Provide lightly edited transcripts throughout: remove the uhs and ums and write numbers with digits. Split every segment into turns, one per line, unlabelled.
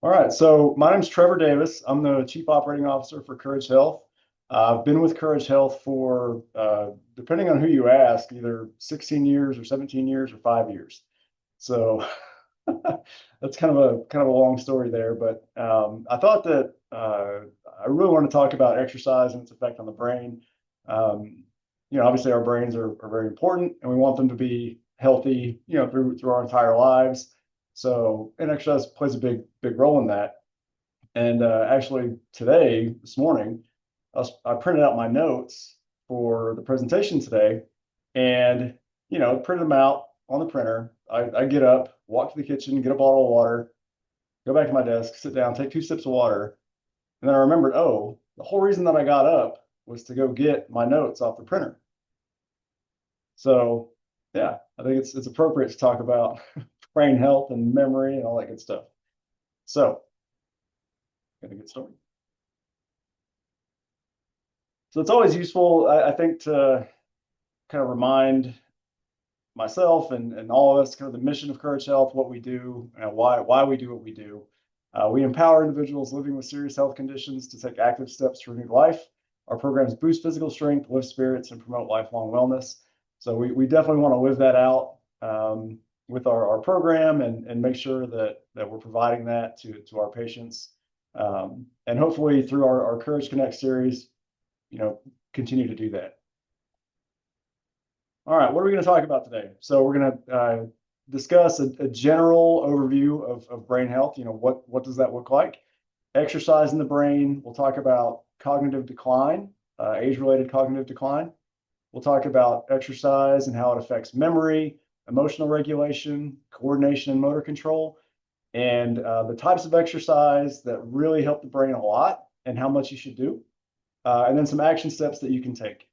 All right, so my name's Trevor Davis. I'm the Chief Operating Officer for Courage Health. I've been with Courage Health for, depending on who you ask, either 16 years or 17 years or 5 years. So that's kind of a long story there, but I thought that I really want to talk about exercise and its effect on the brain. Um, Obviously our brains are very important, and we want them to be healthy, through our entire lives. So, and exercise plays a big role in that. And actually, this morning, I printed out my notes for the presentation today, and printed them out on the printer. I get up, walk to the kitchen, get a bottle of water, go back to my desk, sit down, take 2 sips of water, and then I remembered, oh, the whole reason that I got up was to go get my notes off the printer. So, yeah, I think it's appropriate to talk about brain health and memory and all that good stuff. So, gonna get started. So it's always useful, I think, to kind of remind myself and all of us kind of the mission of Courage Health, what we do, why we do what we do. We empower individuals living with serious health conditions to take active steps to renew life. Our programs boost physical strength, lift spirits, and promote lifelong wellness. So we definitely want to live that out with our program and make sure that we're providing that to our patients. And hopefully through our KourageConnects series, continue to do that. All right, what are we going to talk about today? So we're going to discuss a general overview of brain health. What does that look like? Exercise in the brain. We'll talk about cognitive decline, age-related cognitive decline. We'll talk about exercise and how it affects memory, emotional regulation, coordination, and motor control, and the types of exercise that really help the brain a lot and how much you should do, and then some action steps that you can take.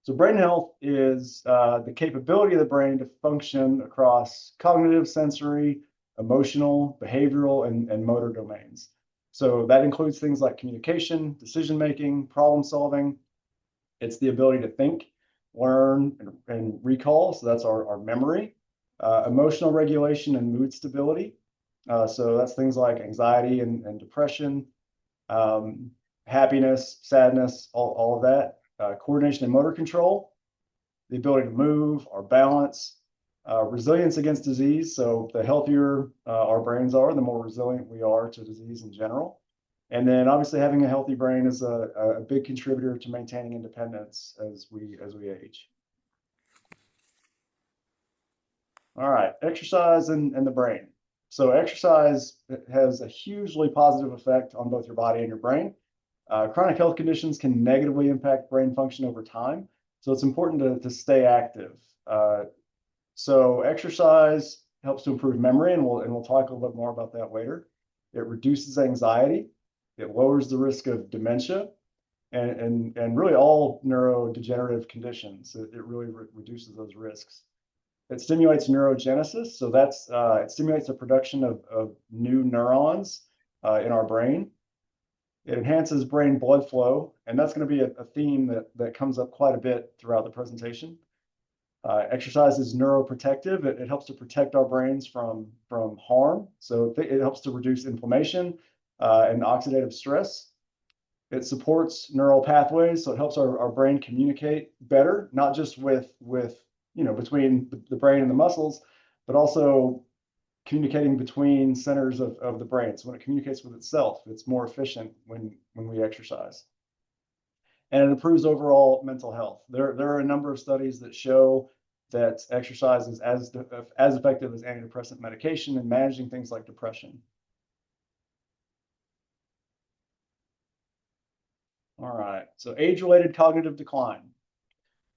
So brain health is the capability of the brain to function across cognitive, sensory, emotional, behavioral, and motor domains. So that includes things like communication, decision making, problem solving. It's the ability to think, learn, and recall. So that's our memory, emotional regulation, and mood stability. So that's things like anxiety and depression, happiness, sadness, all of that. Coordination and motor control, the ability to move, our balance, resilience against disease. So the healthier our brains are, the more resilient we are to disease in general. And then obviously having a healthy brain is a big contributor to maintaining independence as we age. All right, exercise and the brain. So exercise has a hugely positive effect on both your body and your brain. Chronic health conditions can negatively impact brain function over time, so it's important to stay active. So exercise helps to improve memory, and we'll talk a little bit more about that later. It reduces anxiety. It lowers the risk of dementia and really all neurodegenerative conditions. It really reduces those risks. It stimulates neurogenesis, so it stimulates the production of new neurons in our brain. It enhances brain blood flow, and that's going to be a theme that comes up quite a bit throughout the presentation. Exercise is neuroprotective. It helps to protect our brains from harm. So it helps to reduce inflammation and oxidative stress. It supports neural pathways, so it helps our brain communicate better, not just with between the brain and the muscles, but also communicating between centers of the brain. So when it communicates with itself, it's more efficient when we exercise. And it improves overall mental health. There are a number of studies that show that exercise is as effective as antidepressant medication in managing things like depression. All right, so age-related cognitive decline.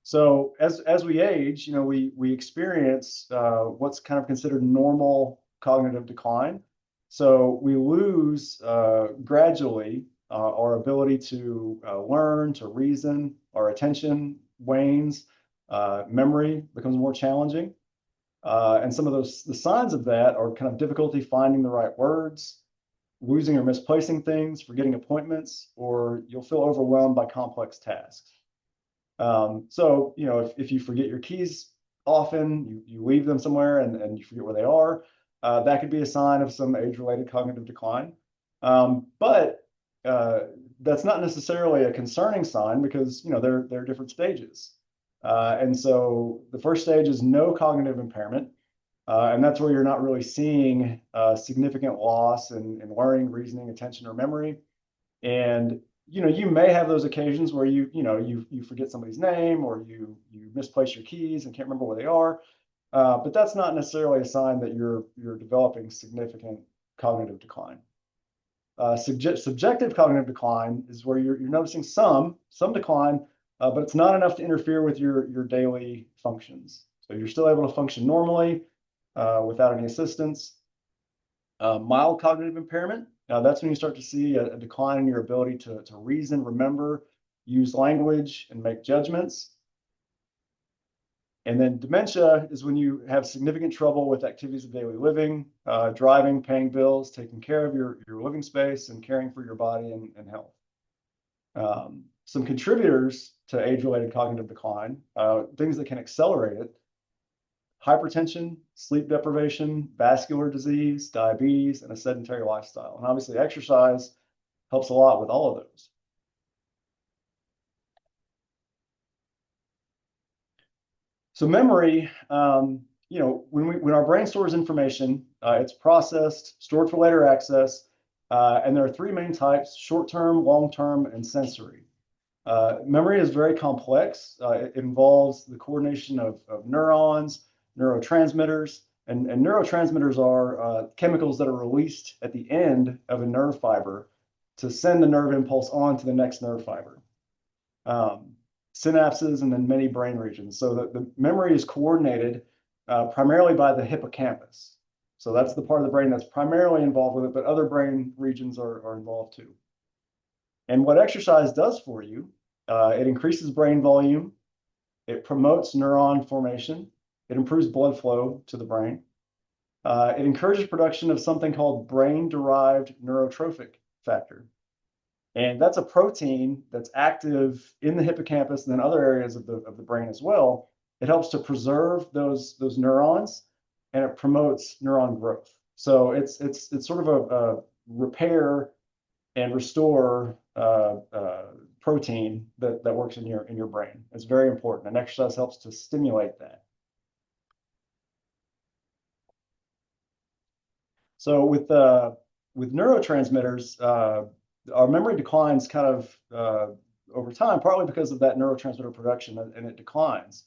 So as we age, we experience what's kind of considered normal cognitive decline. So we lose gradually our ability to learn, to reason, our attention wanes, memory becomes more challenging. And some of the signs of that are kind of difficulty finding the right words, losing or misplacing things, forgetting appointments, or you'll feel overwhelmed by complex tasks. So, if you forget your keys often, you leave them somewhere and you forget where they are, that could be a sign of some age-related cognitive decline. But that's not necessarily a concerning sign because there are different stages. And so the first stage is no cognitive impairment. And that's where you're not really seeing significant loss in learning, reasoning, attention, or memory. And you may have those occasions where you forget somebody's name or you misplace your keys and can't remember where they are. But that's not necessarily a sign that you're developing significant cognitive decline. Subjective cognitive decline is where you're noticing some decline, but it's not enough to interfere with your daily functions. So you're still able to function normally without any assistance. Mild cognitive impairment, that's when you start to see a decline in your ability to reason, remember, use language, and make judgments. And then dementia is when you have significant trouble with activities of daily living, driving, paying bills, taking care of your living space, and caring for your body and health. Some contributors to age-related cognitive decline, things that can accelerate it: hypertension, sleep deprivation, vascular disease, diabetes, and a sedentary lifestyle. And obviously exercise helps a lot with all of those. So memory, when our brain stores information, it's processed, stored for later access, and there are three main types: short-term, long-term, and sensory. Memory is very complex. It involves the coordination of neurons, neurotransmitters, and neurotransmitters are chemicals that are released at the end of a nerve fiber to send the nerve impulse on to the next nerve fiber. Synapses, and then many brain regions. So the memory is coordinated primarily by the hippocampus. So that's the part of the brain that's primarily involved with it, but other brain regions are involved too. And what exercise does for you, it increases brain volume, it promotes neuron formation, it improves blood flow to the brain, it encourages production of something called brain-derived neurotrophic factor. And that's a protein that's active in the hippocampus and then other areas of the brain as well. It helps to preserve those neurons, and it promotes neuron growth. So it's sort of a repair and restore protein that works in your brain. It's very important, and exercise helps to stimulate that. So with neurotransmitters, our memory declines kind of over time, partly because of that neurotransmitter production, and it declines.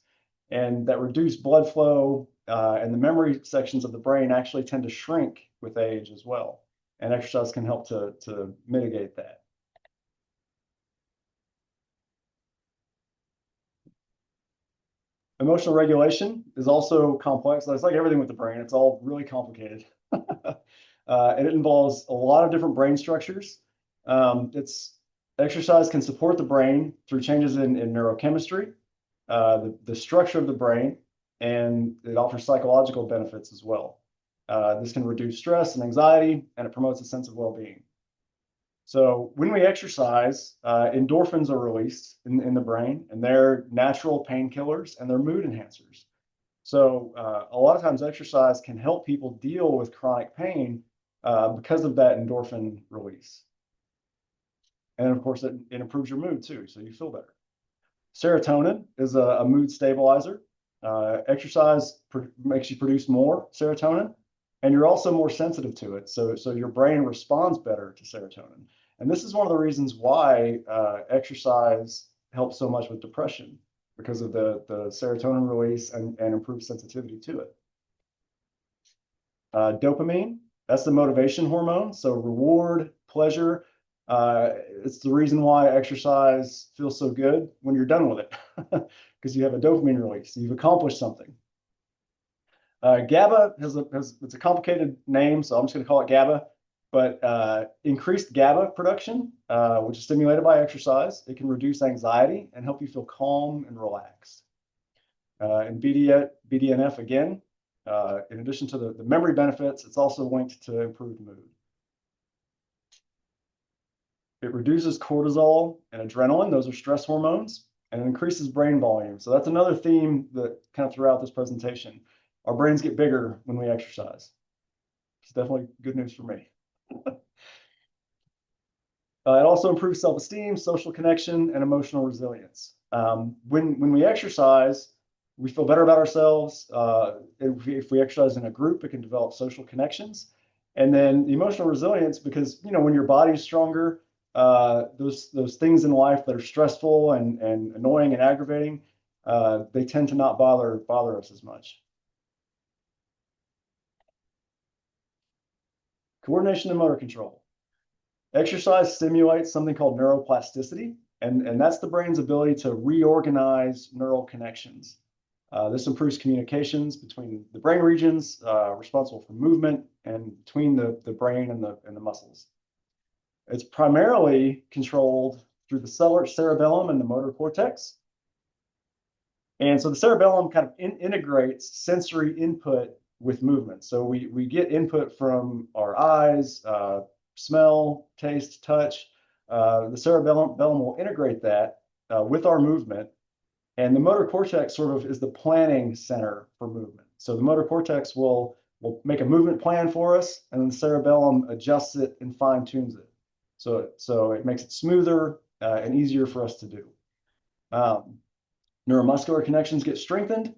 And that reduced blood flow and the memory sections of the brain actually tend to shrink with age as well. And exercise can help to mitigate that. Emotional regulation is also complex. It's like everything with the brain. It's all really complicated. And it involves a lot of different brain structures. Exercise can support the brain through changes in neurochemistry, the structure of the brain, and it offers psychological benefits as well. This can reduce stress and anxiety, and it promotes a sense of well-being. So when we exercise, endorphins are released in the brain, and they're natural painkillers and they're mood enhancers. So a lot of times exercise can help people deal with chronic pain because of that endorphin release. And of course, it improves your mood too, so you feel better. Serotonin is a mood stabilizer. Exercise makes you produce more serotonin, and you're also more sensitive to it. So your brain responds better to serotonin. And this is one of the reasons why exercise helps so much with depression, because of the serotonin release and improved sensitivity to it. Dopamine, that's the motivation hormone. So reward, pleasure. It's the reason why exercise feels so good when you're done with it, because you have a dopamine release. You've accomplished something. GABA it's a complicated name, so I'm just going to call it GABA. But increased GABA production, which is stimulated by exercise, it can reduce anxiety and help you feel calm and relaxed. And BDNF again, in addition to the memory benefits, it's also linked to improved mood. It reduces cortisol and adrenaline. Those are stress hormones. and it increases brain volume. So that's another theme that kind of throughout this presentation. Our brains get bigger when we exercise. It's definitely good news for me. It also improves self-esteem, social connection, and emotional resilience. When we exercise, we feel better about ourselves. If we exercise in a group, it can develop social connections. And then the emotional resilience, because when your body's stronger, those things in life that are stressful and annoying and aggravating, they tend to not bother us as much. Coordination and motor control. Exercise stimulates something called neuroplasticity, and that's the brain's ability to reorganize neural connections. This improves communications between the brain regions responsible for movement and between the brain and the muscles. It's primarily controlled through the cerebellum and the motor cortex. And so the cerebellum kind of integrates sensory input with movement. So we get input from our eyes, smell, taste, touch. The cerebellum will integrate that with our movement. And the motor cortex sort of is the planning center for movement. So the motor cortex will make a movement plan for us, and then the cerebellum adjusts it and fine tunes it. So it makes it smoother and easier for us to do. Neuromuscular connections get strengthened.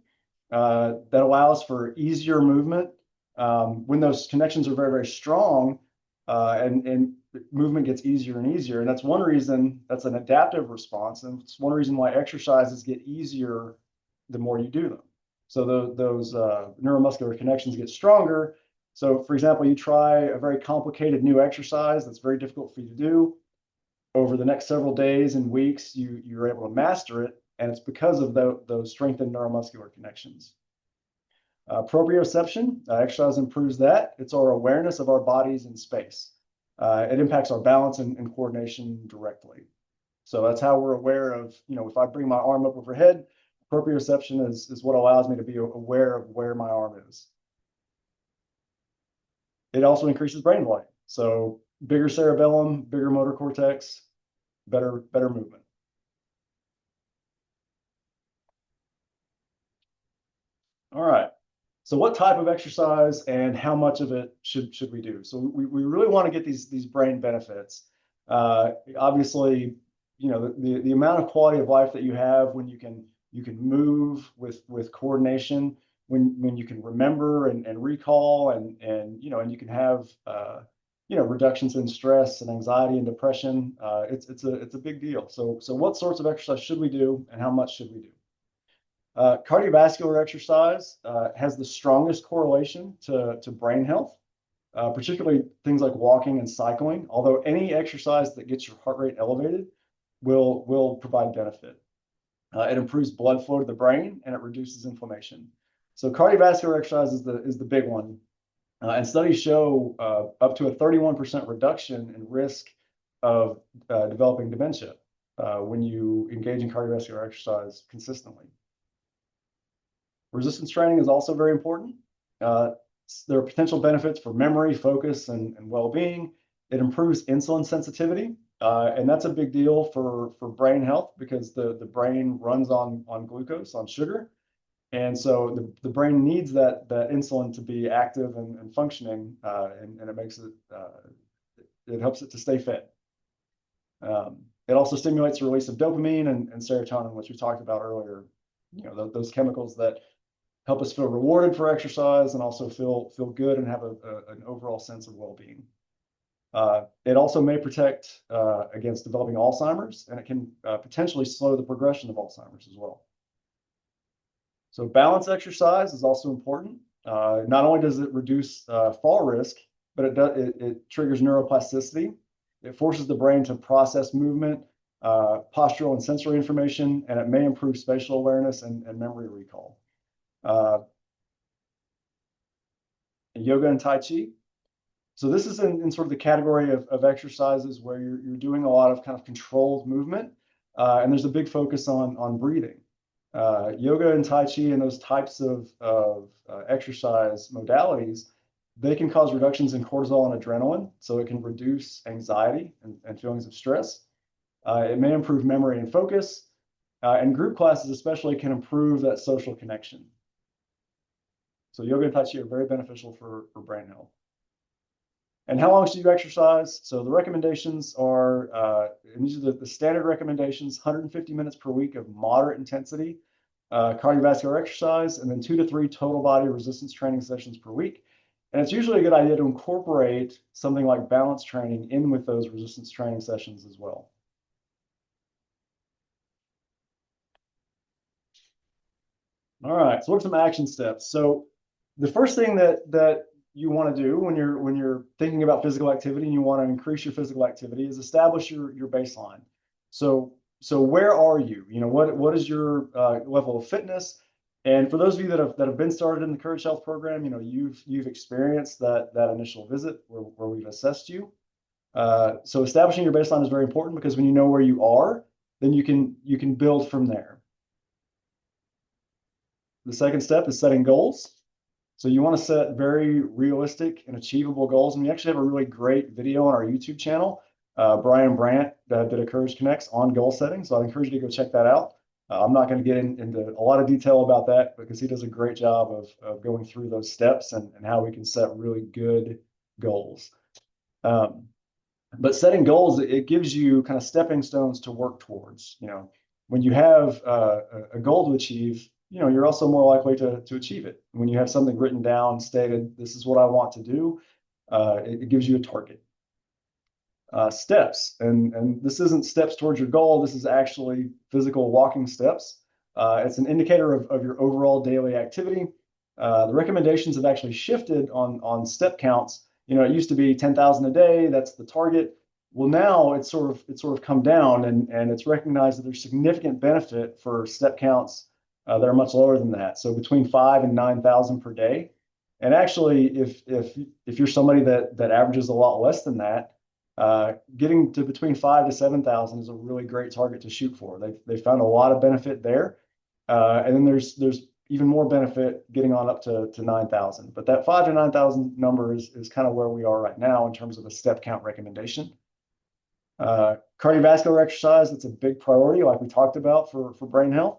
That allows for easier movement. When those connections are very, very strong, and movement gets easier and easier. And that's one reason, that's an adaptive response. And it's one reason why exercises get easier the more you do them. So those neuromuscular connections get stronger. So for example, you try a very complicated new exercise that's very difficult for you to do. Over the next several days and weeks, you're able to master it. And it's because of those strengthened neuromuscular connections. Proprioception, exercise improves that. It's our awareness of our bodies in space. It impacts our balance and coordination directly. So that's how we're aware of, if I bring my arm up overhead, proprioception is what allows me to be aware of where my arm is. It also increases brain volume. So bigger cerebellum, bigger motor cortex, better movement. All right. So what type of exercise and how much of it should we do? So we really want to get these brain benefits. Obviously, the amount of quality of life that you have when you can move with coordination, when you can remember and recall and you can have reductions in stress and anxiety and depression. It's a big deal. So what sorts of exercise should we do and how much should we do? Cardiovascular exercise has the strongest correlation to brain health, particularly things like walking and cycling, although any exercise that gets your heart rate elevated will provide benefit. It improves blood flow to the brain and it reduces inflammation. So cardiovascular exercise is the big one. And studies show up to a 31% reduction in risk of developing dementia when you engage in cardiovascular exercise consistently. Resistance training is also very important. There are potential benefits for memory, focus, and well-being. It improves insulin sensitivity, and that's a big deal for brain health because the brain runs on glucose, on sugar. And so the brain needs that insulin to be active and functioning, and it makes it helps it to stay fit. It also stimulates the release of dopamine and serotonin, which we talked about earlier. Those chemicals that help us feel rewarded for exercise and also feel good and have an overall sense of well-being. It also may protect against developing Alzheimer's, and it can potentially slow the progression of Alzheimer's as well. So balance exercise is also important. Not only does it reduce fall risk, but it triggers neuroplasticity. It forces the brain to process movement, postural and sensory information, and it may improve spatial awareness and memory recall. Yoga and Tai Chi. So this is in sort of the category of exercises where you're doing a lot of kind of controlled movement, and there's a big focus on breathing. Yoga and Tai Chi and those types of exercise modalities, they can cause reductions in cortisol and adrenaline, so it can reduce anxiety and feelings of stress. It may improve memory and focus. and group classes especially can improve that social connection. So yoga and Tai Chi are very beneficial for brain health. And how long should you exercise? So the recommendations are, and these are the standard recommendations, 150 minutes per week of moderate intensity cardiovascular exercise, and then 2 to 3 total body resistance training sessions per week. And it's usually a good idea to incorporate something like balance training in with those resistance training sessions as well. All right, so what are some action steps? So the first thing that you want to do when you're thinking about physical activity and you want to increase your physical activity is establish your baseline. So where are you? You know, what is your level of fitness? And for those of you that have been started in the Courage Health program, you know, you've experienced that initial visit where we've assessed you. So establishing your baseline is very important because when you know where you are, then you can build from there. The second step is setting goals. So you want to set very realistic and achievable goals. And we actually have a really great video on our YouTube channel. Brian Brandt did a KourageConnects on goal setting. So I encourage you to go check that out. I'm not going to get into a lot of detail about that because he does a great job of going through those steps and how we can set really good goals. But setting goals, it gives you kind of stepping stones to work towards. You know, when you have a goal to achieve, you know, you're also more likely to achieve it. When you have something written down, stated, this is what I want to do, it gives you a target. Steps, and this isn't steps towards your goal. This is actually physical walking steps. It's an indicator of your overall daily activity. The recommendations have actually shifted on step counts. You know, it used to be 10,000 a day. That's the target. Well, now it's sort of come down, and it's recognized that there's significant benefit for step counts that are much lower than that. So between 5,000 and 9,000 per day. And actually, if you're somebody that averages a lot less than that, getting to between 5,000 to 7,000 is a really great target to shoot for. They found a lot of benefit there, and then there's even more benefit getting on up to 9,000. But that 5,000 to 9,000 number is kind of where we are right now in terms of a step count recommendation. Cardiovascular exercise, that's a big priority, like we talked about for brain health.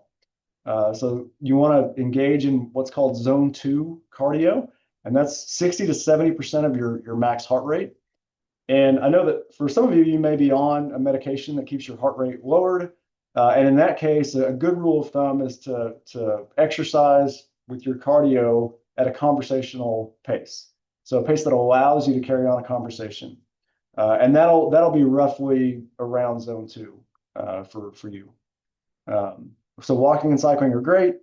So you want to engage in what's called zone 2 cardio, and that's 60 to 70% of your max heart rate. And I know that for some of you, you may be on a medication that keeps your heart rate lowered. And in that case, a good rule of thumb is to exercise with your cardio at a conversational pace. So a pace that allows you to carry on a conversation. And that'll be roughly around zone 2 for you. So walking and cycling are great.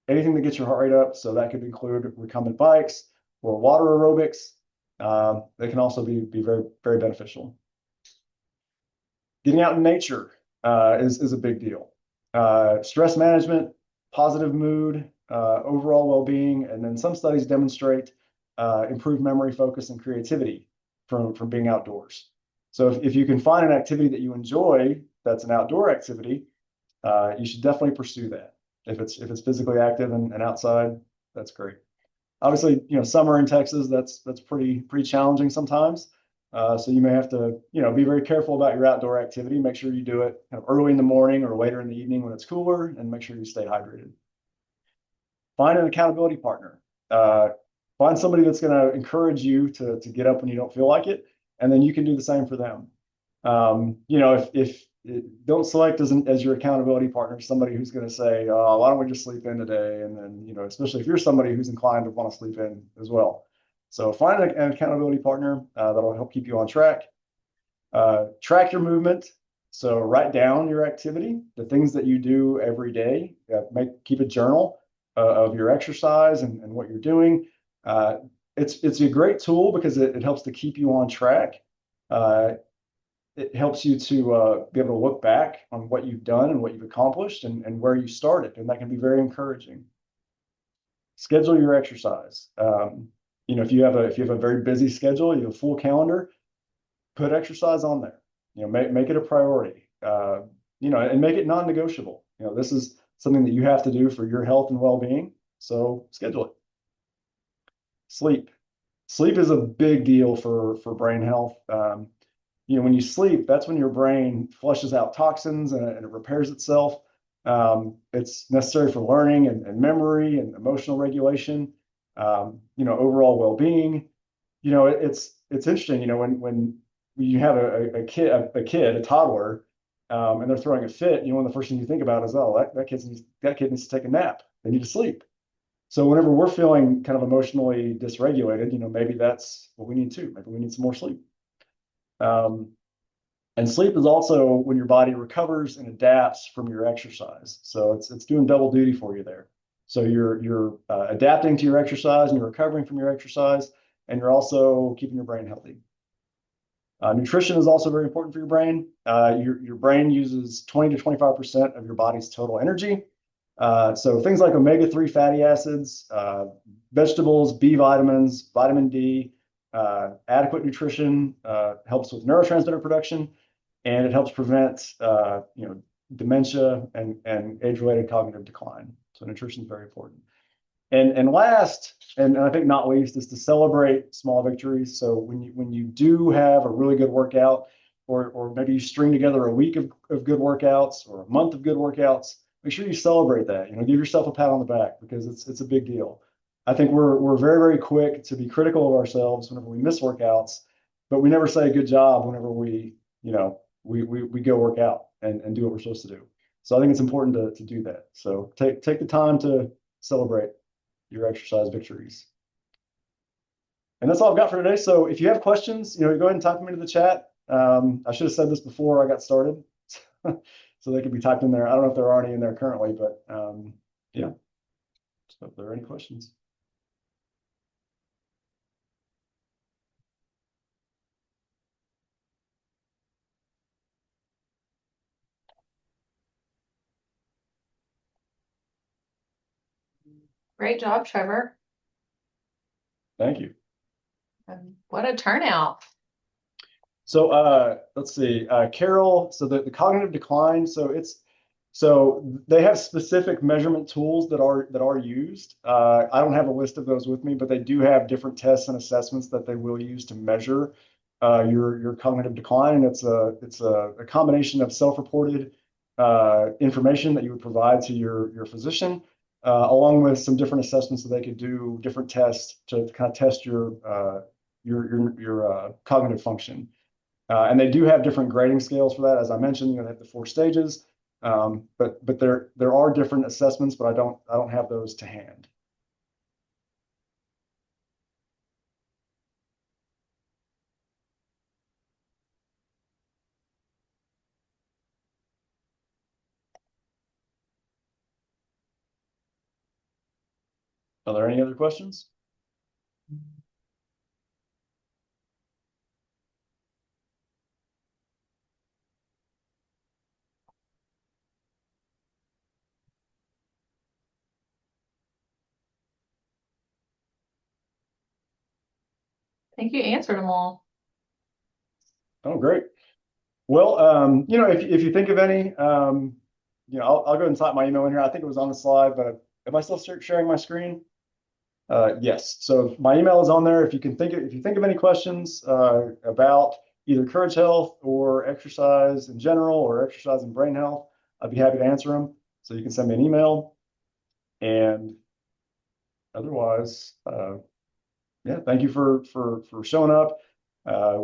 Anything that gets your heart rate up, so that could include recumbent bikes or water aerobics. They can also be very, very beneficial. Getting out in nature is a big deal. Stress management, positive mood, overall well-being, and then some studies demonstrate improved memory, focus, and creativity from being outdoors. So if you can find an activity that you enjoy, that's an outdoor activity, you should definitely pursue that. If it's physically active and outside, that's great. Obviously, you know, summer in Texas, that's pretty challenging sometimes. So you may have to, you know, be very careful about your outdoor activity. Make sure you do it kind of early in the morning or later in the evening when it's cooler, and make sure you stay hydrated. Find an accountability partner. Find somebody that's going to encourage you to get up when you don't feel like it, and then you can do the same for them. You know, if don't select as your accountability partner somebody who's going to say, "Oh, why don't we just sleep in today?" And then, you know, especially if you're somebody who's inclined to want to sleep in as well. So find an accountability partner that'll help keep you on track. Track your movement. So write down your activity, the things that you do every day. Keep a journal of your exercise and what you're doing. It's a great tool because it helps to keep you on track. It helps you to be able to look back on what you've done and what you've accomplished and where you started, and that can be very encouraging. Schedule your exercise. You know, if you have a very busy schedule, you have a full calendar, put exercise on there. You know, make it a priority. You know, and make it non-negotiable. You know, this is something that you have to do for your health and well-being, so schedule it. Sleep is a big deal for brain health. when you sleep, that's when your brain flushes out toxins and it repairs itself. It's necessary for learning and memory and emotional regulation, overall well-being. It's interesting, when you have a toddler, and they're throwing a fit, one of the first things you think about is, oh, that kid needs to take a nap. They need to sleep. So whenever we're feeling kind of emotionally dysregulated, maybe that's what we need too. Maybe we need some more sleep. Um, and sleep is also when your body recovers and adapts from your exercise. So it's doing double duty for you there. So you're adapting to your exercise and you're recovering from your exercise, and you're also keeping your brain healthy. Nutrition is also very important for your brain. Your brain uses 20 to 25% of your body's total energy. So things like omega-3 fatty acids, vegetables, B vitamins, vitamin D, adequate nutrition helps with neurotransmitter production, and it helps prevent dementia and age-related cognitive decline. So nutrition is very important. And last, and I think not least, is to celebrate small victories. So when you do have a really good workout, or maybe you string together a week of good workouts or a month of good workouts, make sure you celebrate that. Give yourself a pat on the back, because it's a big deal. I think we're very, very quick to be critical of ourselves whenever we miss workouts, but we never say good job whenever we go work out and do what we're supposed to do. So I think it's important to do that. So take the time to celebrate your exercise victories. And that's all I've got for today. So if you have questions, go ahead and type them into the chat. I should have said this before I got started, so they could be typed in there. I don't know if they're already in there currently, but yeah. So if there are any questions.
Great job, Trevor.
Thank you.
What a turnout.
So let's see, Carol. So the cognitive decline. So they have specific measurement tools that are used. I don't have a list of those with me, but they do have different tests and assessments that they will use to measure your cognitive decline. And it's a combination of self-reported information that you would provide to your physician, along with some different assessments that they could do, different tests to kind of test your cognitive function. And they do have different grading scales for that. As I mentioned, they have the 4 stages. But there are different assessments, but I don't have those to hand. Are there any other questions?
I think you answered them all.
Oh, great. Well, if you think of any, I'll go ahead and type my email in here. I think it was on the slide, but am I still sharing my screen? Yes. So my email is on there. If you think of any questions about either Courage Health or exercise in general or exercise and brain health, I'd be happy to answer them. So you can send me an email. And otherwise, yeah, thank you for showing up.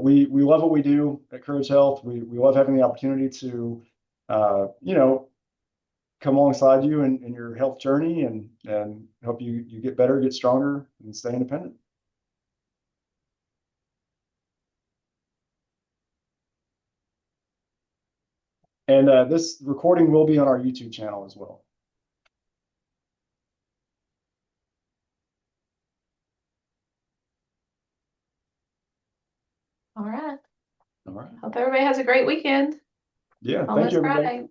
We love what we do at Courage Health. We love having the opportunity to come alongside you in your health journey and help you get better, get stronger, and stay independent. And this recording will be on our YouTube channel as well.
All right.
All right.
Hope everybody has a great weekend.
Yeah,
On
thank
this
you, everybody.
Friday.